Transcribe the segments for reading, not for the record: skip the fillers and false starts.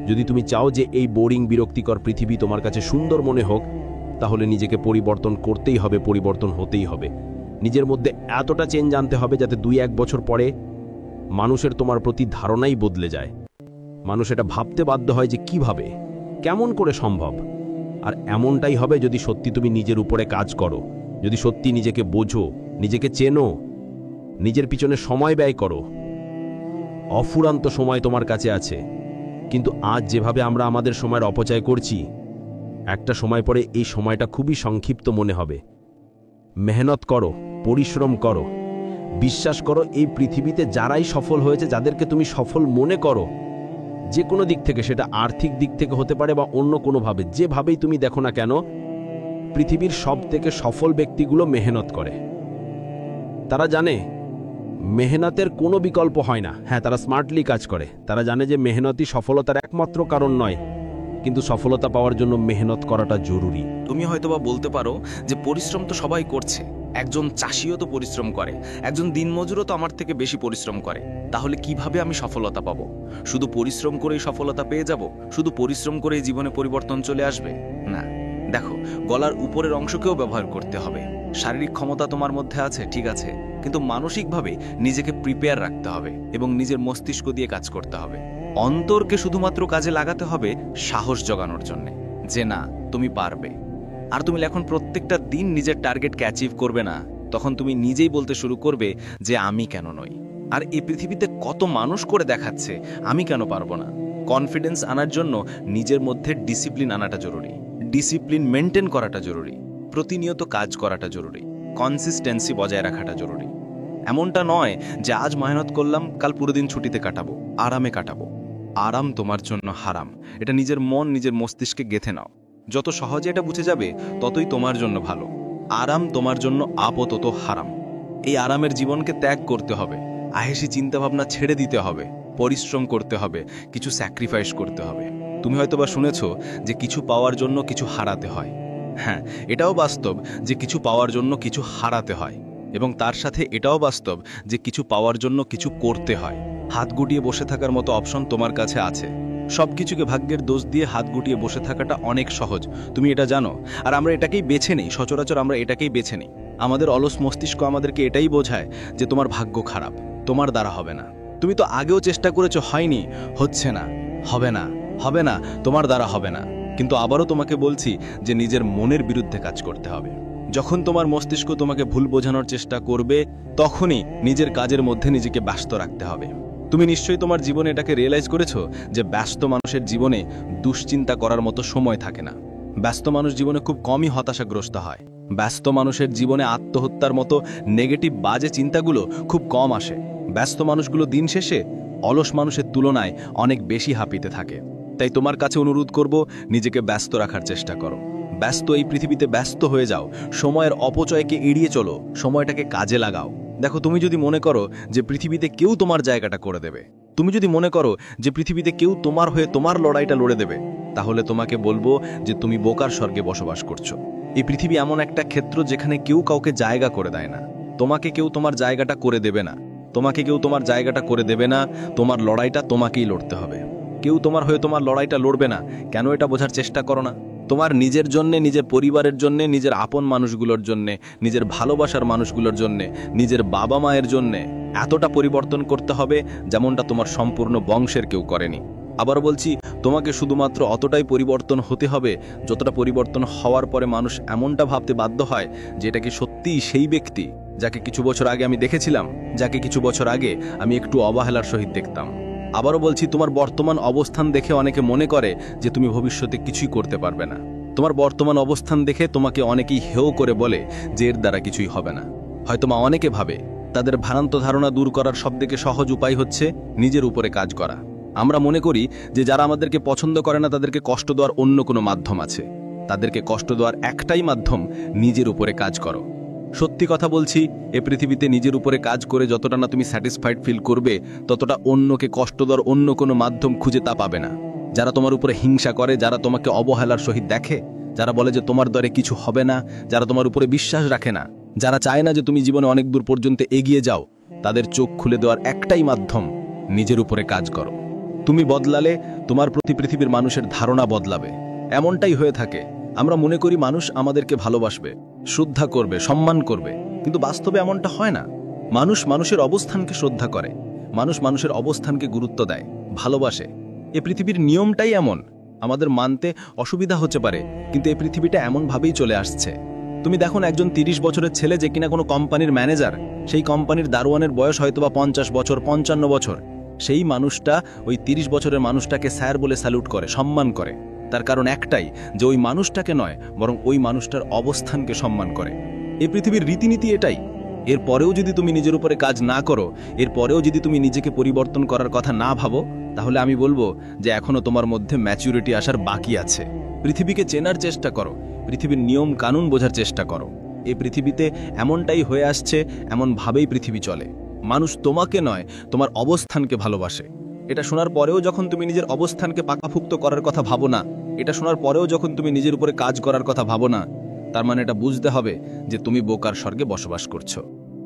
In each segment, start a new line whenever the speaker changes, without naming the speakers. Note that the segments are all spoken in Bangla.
যদি তুমি চাও যে এই বোরিং বিরক্তিকর পৃথিবী তোমার কাছে সুন্দর মনে হোক, তাহলে নিজেকে পরিবর্তন করতেই হবে, পরিবর্তন হতেই হবে। নিজের মধ্যে এতটা চেঞ্জ আনতে হবে যাতে 2-1 বছর পরে মানুষের তোমার প্রতি ধারণাই বদলে যায়। মানুষ এটা ভাবতে বাধ্য হয় যে কিভাবে, কেমন করে সম্ভব। আর এমনটাই হবে যদি সত্যি তুমি নিজের উপরে কাজ করো, যদি সত্যি নিজেকে বোঝো, নিজেকে চেনো, নিজের পিছনে সময় ব্যয় করো। অফুরান্ত সময় তোমার কাছে আছে, কিন্তু আজ যেভাবে আমরা আমাদের সময়ের অপচয় করছি, একটা সময় পরে এই সময়টা খুবই সংক্ষিপ্ত মনে হবে। মেহনত করো, পরিশ্রম করো, বিশ্বাস করো এই পৃথিবীতে যারাই সফল হয়েছে, যাদেরকে তুমি সফল মনে করো, যে কোনো দিক থেকে, সেটা আর্থিক দিক থেকে হতে পারে বা অন্য কোনোভাবে, যেভাবেই তুমি দেখো না কেন, পৃথিবীর সবথেকে সফল ব্যক্তিগুলো মেহনত করে। তারা জানে মেহনতের কোনো বিকল্প হয় না। হ্যাঁ, তারা স্মার্টলি কাজ করে, তারা জানে যে মেহনতই সফলতার একমাত্র কারণ নয়, কিন্তু সফলতা পাওয়ার জন্য মেহনত করাটা জরুরি।
তুমি হয়তোবা বলতে পারো যে পরিশ্রম তো সবাই করছে, একজন চাষিও তো পরিশ্রম করে, একজন দিনমজুরও তো আমার থেকে বেশি পরিশ্রম করে, তাহলে কিভাবে আমি সফলতা পাবো? শুধু পরিশ্রম করেই সফলতা পেয়ে যাব? শুধু পরিশ্রম করেই জীবনে পরিবর্তন চলে আসবে? না, দেখো, গলার উপরের অংশকেও ব্যবহার করতে হবে। শারীরিক ক্ষমতা তোমার মধ্যে আছে, ঠিক আছে, কিন্তু মানসিকভাবে নিজেকে প্রিপেয়ার রাখতে হবে এবং নিজের মস্তিষ্ক দিয়ে কাজ করতে হবে। অন্তরকে শুধুমাত্র কাজে লাগাতে হবে সাহস জগানোর জন্য, যে না, তুমি পারবে। আর তুমি এখন প্রত্যেকটা দিন নিজের টার্গেটকে অ্যাচিভ করবে না, তখন তুমি নিজেই বলতে শুরু করবে যে আমি কেন নই। আর এই পৃথিবীতে কত মানুষ করে দেখাচ্ছে, আমি কেন পারবো না? কনফিডেন্স আনার জন্য নিজের মধ্যে ডিসিপ্লিন আনাটা জরুরি, ডিসিপ্লিন মেনটেন করাটা জরুরি, প্রতিনিয়ত কাজ করাটা জরুরি, কনসিস্টেন্সি বজায় রাখাটা জরুরি। এমনটা নয় যে আজ মেহনত করলাম, কাল পুরো দিন ছুটিতে কাটাবো, আরামে কাটাবো। আরাম তোমার জন্য হারাম, এটা নিজের মন, নিজের মস্তিষ্কে গেঁথে নাও। যত সহজে এটা বুঝে যাবে, ততই তোমার জন্য ভালো। আরাম তোমার জন্য আপাতত হারাম। এই আরামের জীবনকে ত্যাগ করতে হবে, আহেসি চিন্তাভাবনা ছেড়ে দিতে হবে, পরিশ্রম করতে হবে, কিছু স্যাক্রিফাইস করতে হবে। তুমি হয়তোবা শুনেছ যে কিছু পাওয়ার জন্য কিছু হারাতে হয়। হ্যাঁ, এটাও বাস্তব যে কিছু পাওয়ার জন্য কিছু হারাতে হয়, এবং তার সাথে এটাও বাস্তব যে কিছু পাওয়ার জন্য কিছু করতে হয়। হাত গুটিয়ে বসে থাকার মতো অপশন তোমার কাছে আছে। সবকিছুকে ভাগ্যের দোষ দিয়ে হাত গুটিয়ে বসে থাকাটা অনেক সহজ, তুমি এটা জানো। আর আমরা এটাকেই বেছে নেই, সচরাচর আমরা এটাকেই বেছে নেই। আমাদের অলস মস্তিষ্ক আমাদেরকে এটাই বোঝায় যে তোমার ভাগ্য খারাপ, তোমার দ্বারা হবে না। তুমি তো আগেও চেষ্টা করেছো, হয়নি, হচ্ছে না, হবে না, হবে না, তোমার দ্বারা হবে না। কিন্তু আবারও তোমাকে বলছি যে নিজের মনের বিরুদ্ধে কাজ করতে হবে। যখন তোমার মস্তিষ্ক তোমাকে ভুল বোঝানোর চেষ্টা করবে, তখনই নিজের কাজের মধ্যে নিজেকে ব্যস্ত রাখতে হবে। তুমি নিশ্চয়ই তোমার জীবনে এটাকে রিয়েলাইজ করেছো যে ব্যস্ত মানুষের জীবনে দুশ্চিন্তা করার মতো সময় থাকে না। ব্যস্ত মানুষ জীবনে খুব কমই হতাশাগ্রস্ত হয়। ব্যস্ত মানুষের জীবনে আত্মহত্যার মতো নেগেটিভ বাজে চিন্তাগুলো খুব কম আসে। ব্যস্ত মানুষগুলো দিন শেষে অলস মানুষের তুলনায় অনেক বেশি হাঁপিতে থাকে। তাই তোমার কাছে অনুরোধ করব, নিজেকে ব্যস্ত রাখার চেষ্টা করো। ব্যস্ত এই পৃথিবীতে ব্যস্ত হয়ে যাও, সময়ের অপচয়কে এড়িয়ে চলো, সময়টাকে কাজে লাগাও। দেখো, তুমি যদি মনে করো যে পৃথিবীতে কেউ তোমার জায়গাটা করে দেবে, তুমি যদি মনে করো যে পৃথিবীতে কেউ তোমার হয়ে তোমার লড়াইটা লড়ে দেবে, তাহলে তোমাকে বলবো যে তুমি বোকার স্বর্গে বসবাস করছো। এই পৃথিবী এমন একটা ক্ষেত্র যেখানে কেউ কাউকে জায়গা করে দেয় না। তোমাকে কেউ তোমার জায়গাটা করে দেবে না, তোমাকে কেউ তোমার জায়গাটা করে দেবে না। তোমার লড়াইটা তোমাকেই লড়তে হবে। কেউ তোমার হয়ে তোমার লড়াইটা লড়বে না। কেন এটা বোঝার চেষ্টা করো না? তোমার নিজের জন্যে, নিজের পরিবারের জন্যে, নিজের আপন মানুষগুলোর জন্যে, নিজের ভালোবাসার মানুষগুলোর জন্যে, নিজের বাবা মায়ের জন্যে এতটা পরিবর্তন করতে হবে যেমনটা তোমার সম্পূর্ণ বংশের কেউ করেনি। আবার বলছি, তোমাকে শুধুমাত্র অতটাই পরিবর্তন হতে হবে যতটা পরিবর্তন হওয়ার পরে মানুষ এমনটা ভাবতে বাধ্য হয় যে এটা কি সত্যিই সেই ব্যক্তি যাকে কিছু বছর আগে আমি দেখেছিলাম, যাকে কিছু বছর আগে আমি একটু অবহেলার সহিত দেখতাম। আবারও বলছি, তোমার বর্তমান অবস্থান দেখে অনেকে মনে করে যে তুমি ভবিষ্যতে কিছুই করতে পারবে না। তোমার বর্তমান অবস্থান দেখে তোমাকে অনেকেই হেয় করে বলে যে এর দ্বারা কিছুই হবে না। হয়তো অনেকে ভাবে তাদের ভ্রান্ত ধারণা দূর করার সবথেকে সহজ উপায় হচ্ছে নিজের উপরে কাজ করা। আমরা মনে করি যে যারা আমাদেরকে পছন্দ করে না তাদেরকে কষ্ট দেওয়ার অন্য কোনো মাধ্যম আছে। তাদেরকে কষ্ট দেওয়ার একটাই মাধ্যম, নিজের উপরে কাজ করো। সত্যি কথা বলছি, এ পৃথিবীতে নিজের উপরে কাজ করে যতটা না তুমি স্যাটিসফাইড ফিল করবে, ততটা অন্যকে কষ্ট দেওয়ার অন্য কোনো মাধ্যম খুঁজে তা পাবে না। যারা তোমার উপরে হিংসা করে, যারা তোমাকে অবহেলার সহিত দেখে, যারা বলে যে তোমার দ্বারে কিছু হবে না, যারা তোমার উপরে বিশ্বাস রাখে না, যারা চায় না যে তুমি জীবনে অনেক দূর পর্যন্ত এগিয়ে যাও, তাদের চোখ খুলে দেওয়ার একটাই মাধ্যম, নিজের উপরে কাজ করো।
তুমি বদলালে তোমার প্রতি পৃথিবীর মানুষের ধারণা বদলাবে। এমনটাই হয়ে থাকে, আমরা মনে করি মানুষ আমাদেরকে ভালোবাসবে, শ্রদ্ধা করবে, সম্মান করবে, কিন্তু বাস্তবে এমনটা হয় না। মানুষ মানুষের অবস্থানকে শ্রদ্ধা করে, মানুষ মানুষের অবস্থানকে গুরুত্ব দেয়, ভালোবাসে। এ পৃথিবীর নিয়মটাই এমন। আমাদের মানতে অসুবিধা হতে পারে, কিন্তু এই পৃথিবীটা এমনভাবেই চলে আসছে। তুমি দেখো না, একজন 30 বছরের ছেলে যে কিনা কোনো কোম্পানির ম্যানেজার, সেই কোম্পানির দারোয়ানের বয়স হয়তোবা 50 বছর, 55 বছর। সেই মানুষটা ওই 30 বছরের মানুষটাকে স্যার বলে স্যালুট করে, সম্মান করে। তার কারণ একটাই, যে ওই মানুষটাকে নয়, বরং ওই মানুষটার অবস্থানকে সম্মান করে। এই পৃথিবীর রীতিনীতি এটাই। এরপরেও যদি তুমি নিজের উপরে কাজ না করো, এরপরেও যদি তুমি নিজেকে পরিবর্তন করার কথা না ভাবো, তাহলে আমি বলবো যে এখনো তোমার মধ্যে ম্যাচুরিটি আসার বাকি আছে। পৃথিবীকে চেনার চেষ্টা করো, পৃথিবীর নিয়ম কানুন বোঝার চেষ্টা করো। এই পৃথিবীতে এমনটাই হয়ে আসছে, এমনভাবেই পৃথিবী চলে। মানুষ তোমাকে নয়, তোমার অবস্থানকে ভালোবাসে। এটা শোনার পরেও যখন তুমি নিজের অবস্থানকে পাকাপুক্ত করার কথা ভাবো না, এটা শোনার পরেও যখন তুমি নিজের উপরে কাজ করার কথা ভাবো না, তার মানে এটা বুঝতে হবে যে তুমি বোকার স্বর্গে বসবাস করছো।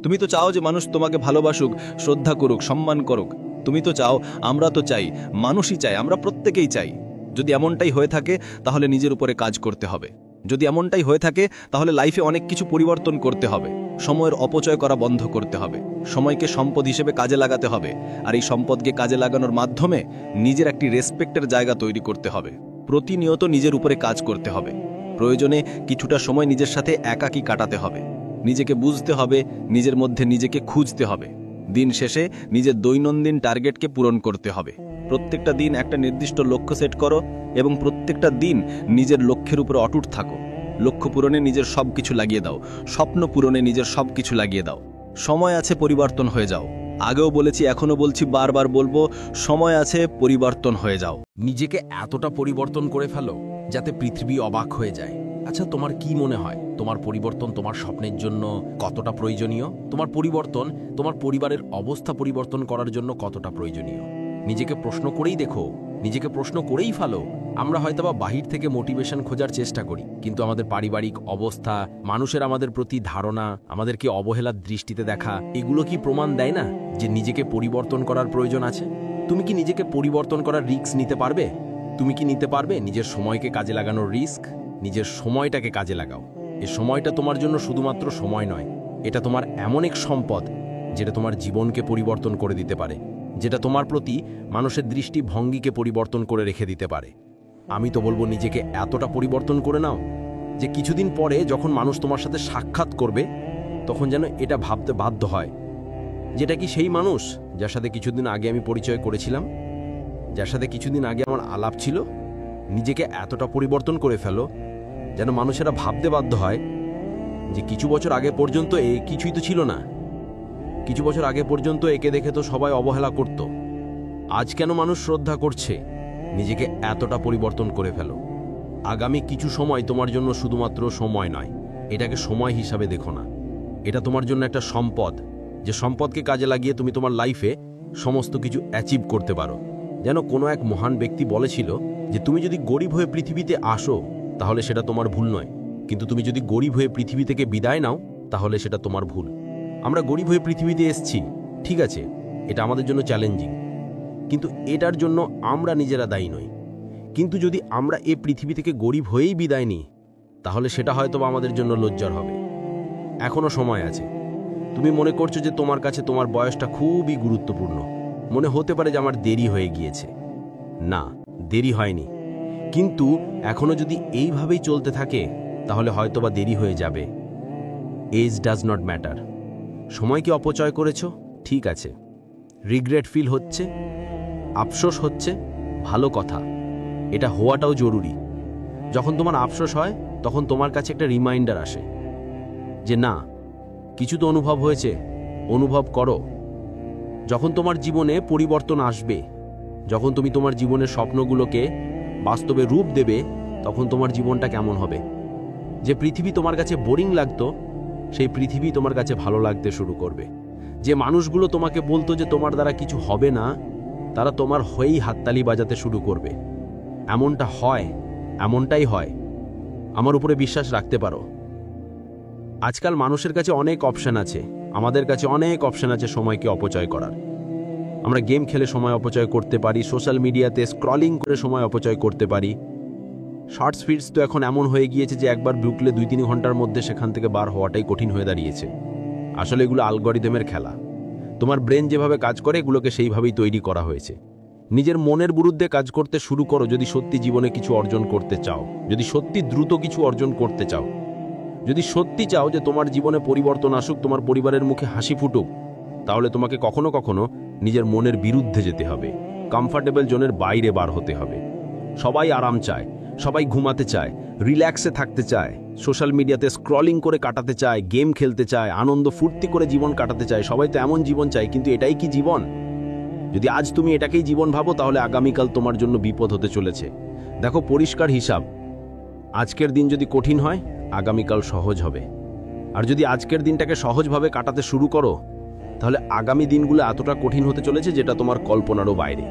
তুমি তো চাও যে মানুষ তোমাকে ভালোবাসুক, শ্রদ্ধা করুক, সম্মান করুক। তুমি তো চাও, আমরা তো চাই, মানুষই চাই, আমরা প্রত্যেকেই চাই। যদি এমনটাই হয়ে থাকে, তাহলে নিজের উপরে কাজ করতে হবে। যদি এমনটাই হয়ে থাকে, তাহলে লাইফে অনেক কিছু পরিবর্তন করতে হবে। সময়ের অপচয় করা বন্ধ করতে হবে, সময়কে সম্পদ হিসেবে কাজে লাগাতে হবে। আর এই সম্পদকে কাজে লাগানোর মাধ্যমে নিজের একটি রেসপেক্টের জায়গা তৈরি করতে হবে। প্রতিনিয়ত নিজের উপরে কাজ করতে হবে। প্রয়োজনে কিছুটা সময় নিজের সাথে একাকী কাটাতে হবে। নিজেকে বুঝতে হবে, নিজের মধ্যে নিজেকে খুঁজতে হবে। দিন শেষে নিজের দৈনন্দিন টার্গেটকে পূরণ করতে হবে। প্রত্যেকটা দিন একটা নির্দিষ্ট লক্ষ্য সেট করো এবং প্রত্যেকটা দিন নিজের লক্ষ্যের উপরে অটুট থাকো। লক্ষ্য পূরণে নিজের সব কিছু লাগিয়ে দাও, স্বপ্ন পূরণে নিজের সব কিছু লাগিয়ে দাও। সময় আছে, পরিবর্তন হয়ে যাও। আগেও বলেছি, এখনো বলছি, বারবার বলবো, সময় আছে, পরিবর্তন হয়ে যাও।
নিজেকে এতটা পরিবর্তন করে ফেলো যাতে পৃথিবী অবাক হয়ে যায়। আচ্ছা, তোমার কি মনে হয় তোমার পরিবর্তন তোমার স্বপ্নের জন্য কতটা প্রয়োজনীয়? তোমার পরিবর্তন তোমার পরিবারের অবস্থা পরিবর্তন করার জন্য কতটা প্রয়োজনীয়? নিজেকে প্রশ্ন করেই দেখো, নিজেকে প্রশ্ন করেই ফেলো। আমরা হয়তোবা বাহির থেকে মোটিভেশন খোঁজার চেষ্টা করি, কিন্তু আমাদের পারিবারিক অবস্থা, মানুষের আমাদের প্রতি ধারণা, আমাদেরকে অবহেলার দৃষ্টিতে দেখা, এগুলো কি প্রমাণ দেয় না যে নিজেকে পরিবর্তন করার প্রয়োজন আছে? তুমি কি নিজেকে পরিবর্তন করার রিস্ক নিতে পারবে? তুমি কি নিতে পারবে নিজের সময়কে কাজে লাগানোর রিস্ক? নিজের সময়টাকে কাজে লাগাও। এই সময়টা তোমার জন্য শুধুমাত্র সময় নয়, এটা তোমার এমন এক সম্পদ যেটা তোমার জীবনকে পরিবর্তন করে দিতে পারে, যেটা তোমার প্রতি মানুষের দৃষ্টিভঙ্গিকে পরিবর্তন করে রেখে দিতে পারে। আমি তো বলবো, নিজেকে এতটা পরিবর্তন করে নাও যে কিছুদিন পরে যখন মানুষ তোমার সাথে সাক্ষাৎ করবে, তখন যেন এটা ভাবতে বাধ্য হয়, যেটা কি সেই মানুষ যার সাথে কিছুদিন আগে আমি পরিচয় করেছিলাম, যার সাথে কিছুদিন আগে আমার আলাপ ছিল। নিজেকে এতটা পরিবর্তন করে ফেলো যেন মানুষেরা ভাবতে বাধ্য হয় যে কিছু বছর আগে পর্যন্ত এ কিছুই তো ছিল না, কিছু বছর আগে পর্যন্ত একে দেখে তো সবাই অবহেলা করত, আজ কেন মানুষ শ্রদ্ধা করছে? নিজেকে এতটা পরিবর্তন করে ফেলো। আগামী কিছু সময় তোমার জন্য শুধুমাত্র সময় নয়, এটাকে সময় হিসাবে দেখো না। এটা তোমার জন্য একটা সম্পদ, যে সম্পদকে কাজে লাগিয়ে তুমি তোমার লাইফে সমস্ত কিছু অ্যাচিভ করতে পারো। যেন কোনো এক মহান ব্যক্তি বলেছিল যে তুমি যদি গরিব হয়ে পৃথিবীতে আসো তাহলে সেটা তোমার ভুল নয়, কিন্তু তুমি যদি গরিব হয়ে পৃথিবী থেকে বিদায় নাও তাহলে সেটা তোমার ভুল। আমরা গরিব হয়ে পৃথিবীতে এসেছি, ঠিক আছে, এটা আমাদের জন্য চ্যালেঞ্জিং, কিন্তু এটার জন্য আমরা নিজেরা দায়ী নই। কিন্তু যদি আমরা এই পৃথিবী থেকে গরিব হয়েই বিদায় নিই, তাহলে সেটা হয়তো আমাদের জন্য লজ্জার হবে। এখনো সময় আছে। তুমি মনে করছো যে তোমার কাছে তোমার বয়সটা খুবই গুরুত্বপূর্ণ, মনে হতে পারে যে আমার দেরি হয়ে গিয়েছে। না, দেরি হয়নি, কিন্তু এখনো যদি এইভাবেই চলতে থাকে তাহলে হয়তোবা দেরি হয়ে যাবে। Age does not matter. সময়কে অপচয় করেছো, ঠিক আছে, রিগ্রেট ফিল হচ্ছে, আফসোস হচ্ছে, ভালো কথা, এটা হওয়াটাও জরুরি। যখন তোমার আফসোস হয় তখন তোমার কাছে একটা রিমাইন্ডার আসে যে না, কিছু তো অনুভব হয়েছে, অনুভব করো। যখন তোমার জীবনে পরিবর্তন আসবে, যখন তুমি তোমার জীবনের স্বপ্নগুলোকে বাস্তবে রূপ দেবে, তখন তোমার জীবনটা কেমন হবে? যে পৃথিবী তোমার কাছে বোরিং লাগতো, সেই পৃথিবী তোমার কাছে ভালো লাগতে শুরু করবে। যে মানুষগুলো তোমাকে বলতো যে তোমার দ্বারা কিছু হবে না, তারা তোমার হয়েই হাততালি বাজাতে শুরু করবে। এমনটা হয়, এমনটাই হয়, আমার উপরে বিশ্বাস রাখতে পারো। আজকাল মানুষের কাছে অনেক অপশন আছে, আমাদের কাছে অনেক অপশন আছে সময়কে অপচয় করার। আমরা গেম খেলে সময় অপচয় করতে পারি, সোশ্যাল মিডিয়াতে স্ক্রলিং করে সময় অপচয় করতে পারি। শর্টস ফিডস তো এখন এমন হয়ে গিয়েছে যে একবার ঢুকলে 2-3 ঘন্টার মধ্যে সেখান থেকে বার হওয়াটাই কঠিন হয়ে দাঁড়িয়েছে। আসলে এগুলো অ্যালগরিদমের খেলা। তোমার ব্রেন যেভাবে কাজ করে এগুলোকে সেইভাবেই তৈরি করা হয়েছে। নিজের মনের বিরুদ্ধে কাজ করতে শুরু করো যদি সত্যি জীবনে কিছু অর্জন করতে চাও, যদি সত্যি দ্রুত কিছু অর্জন করতে চাও, যদি সত্যি চাও যে তোমার জীবনে পরিবর্তন আসুক, তোমার পরিবারের মুখে হাসি ফুটুক, তাহলে তোমাকে কখনো কখনো নিজের মনের বিরুদ্ধে যেতে হবে, কমফর্টেবল জোনের বাইরে বার হতে হবে। সবাই আরাম চায়, সবাই ঘুমাতে চায়, রিল্যাক্সে থাকতে চায়, সোশ্যাল মিডিয়াতে স্ক্রলিং করে কাটাতে চায়, গেম খেলতে চায়, আনন্দ ফুর্তি করে জীবন কাটাতে চায়। সবাই তো এমন জীবন চায়, কিন্তু এটাই কি জীবন? যদি আজ তুমি এটাকেই জীবন ভাবো তাহলে আগামীকাল তোমার জন্য বিপদ হতে চলেছে। দেখো, পরিষ্কার হিসাব, আজকের দিন যদি কঠিন হয় আগামীকাল সহজ হবে। আর যদি আজকের দিনটাকে সহজভাবে কাটাতে শুরু করো তাহলে আগামী দিনগুলো এতটা কঠিন হতে চলেছে যেটা তোমার কল্পনারও বাইরে।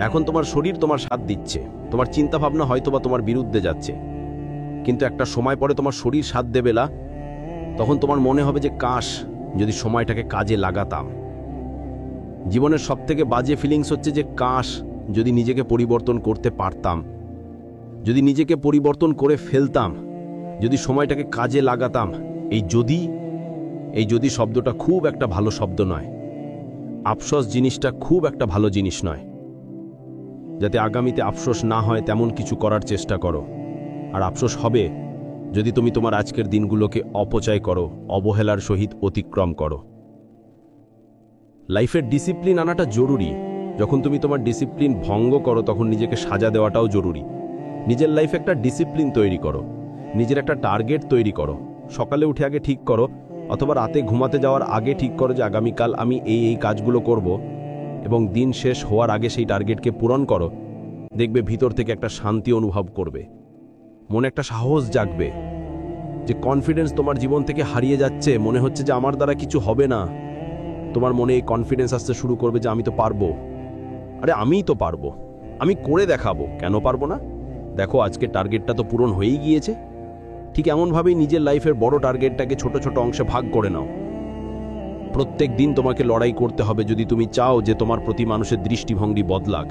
এখন তোমার শরীর তোমার সাথ দিচ্ছে, তোমার চিন্তাভাবনা হয়তোবা তোমার বিরুদ্ধে যাচ্ছে, কিন্তু একটা সময় পরে তোমার শরীর সাথ দেবে না। তখন তোমার মনে হবে যে কাশ যদি সময়টাকে কাজে লাগাতাম। জীবনের সবথেকে বাজে ফিলিংস হচ্ছে যে কাশ যদি নিজেকে পরিবর্তন করতে পারতাম, যদি নিজেকে পরিবর্তন করে ফেলতাম, যদি সময়টাকে কাজে লাগাতাম। এই যদি শব্দটা খুব একটা ভালো শব্দ নয়। আফসোস জিনিসটা খুব একটা ভালো জিনিস নয়। যাতে আগামীতে আফসোস না হয় তেমন কিছু করার চেষ্টা করো। আর আফসোস হবে যদি তুমি তোমার আজকের দিনগুলোকে অপচয় করো, অবহেলার সহিত অতিক্রম করো। লাইফের ডিসিপ্লিন আনাটা জরুরি। যখন তুমি তোমার ডিসিপ্লিন ভঙ্গ করো তখন নিজেকে সাজা দেওয়াটাও জরুরি। নিজের লাইফে একটা ডিসিপ্লিন তৈরি করো, নিজের একটা টার্গেট তৈরি করো। সকালে উঠে আগে ঠিক করো, অথবা রাতে ঘুমাতে যাওয়ার আগে ঠিক করো যে আগামীকাল আমি এই কাজগুলো করব, এবং দিন শেষ হওয়ার আগে সেই টার্গেটকে পূরণ করো। দেখবে ভিতর থেকে একটা শান্তি অনুভব করবে, মনে একটা সাহস জাগবে, যে কনফিডেন্স তোমার জীবন থেকে হারিয়ে যাচ্ছে, মনে হচ্ছে যে আমার দ্বারা কিছু হবে না। তোমার মনে এই কনফিডেন্স আসতে শুরু করবে যে আমি তো পারবো। আরে আমিই তো পারবো, আমি করে দেখাবো, কেন পারবো না? দেখো, আজকে টার্গেটটা তো পূরণ হয়েই গিয়েছে। ঠিক এমনভাবেই নিজের লাইফের বড় টার্গেটটাকে ছোট ছোট অংশে ভাগ করে নাও। প্রত্যেক দিন তোমাকে লড়াই করতে হবে যদি তুমি চাও যে তোমার প্রতি মানুষের দৃষ্টিভঙ্গি বদলাক।